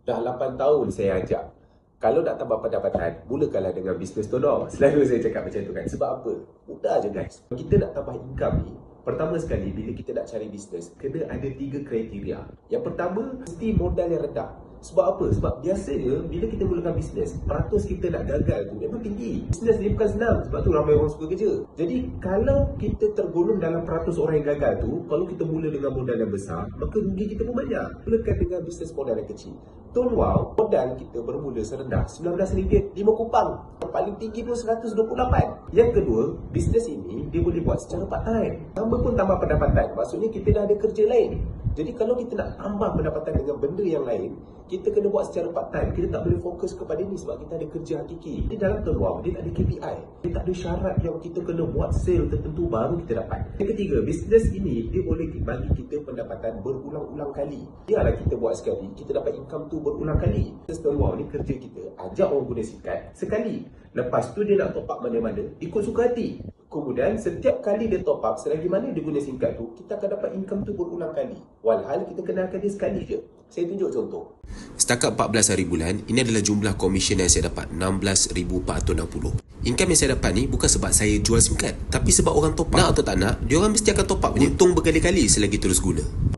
Dah 8 tahun saya ajak. Kalau nak tambah pendapatan, mulakanlah dengan bisnes todor. Selalu saya cakap macam tu kan. Sebab apa? Mudah je guys. Kita nak tambah income ni, pertama sekali bila kita nak cari bisnes, kena ada 3 kriteria. Yang pertama, mesti modal yang rendah. Sebab apa? Sebab biasanya bila kita mulakan bisnes, peratus kita nak gagal tu memang tinggi. Bisnes ni bukan senang, sebab tu ramai orang suka kerja. Jadi kalau kita tergolong dalam peratus orang yang gagal tu, kalau kita mula dengan modal yang besar, maka rugi kita pun banyak. Mulakan dengan bisnes modal yang kecil. Tuan wow, modal kita bermula serendah RM19, 5 kupang. Yang paling tinggi pun 128. Yang kedua, bisnes ini dia boleh buat secara part time. Tambah pun tambah pendapatan. Maksudnya kita dah ada kerja lain. Jadi kalau kita nak tambah pendapatan dengan benda yang lain, kita kena buat secara part time. Kita tak boleh fokus kepada ni sebab kita ada kerja hakiki. Di dalam Tuan Wow, dia tak ada KPI. Dia tak ada syarat yang kita kena buat sale tertentu baru kita dapat. Yang ketiga, bisnes ini dia boleh bagi kita pendapatan berulang-ulang kali. Biarlah kita buat sekali, kita dapat income tu berulang kali. Tuan Wow ni kerja kita, ajak orang guna sikat sekali. Lepas tu dia nak top up mana-mana, ikut suka hati. Kemudian setiap kali dia top up, selagi mana dia guna singkat tu, kita akan dapat income tu berulang kali. Walhal kita kenalkan dia sekali je. Saya tunjuk contoh. Setakat 14 hari bulan, ini adalah jumlah komisen yang saya dapat, 16,460. Income yang saya dapat ni bukan sebab saya jual SIM card, tapi sebab orang top up. Nak atau tak nak, dia orang mesti akan top up. Untung berkali-kali selagi terus guna.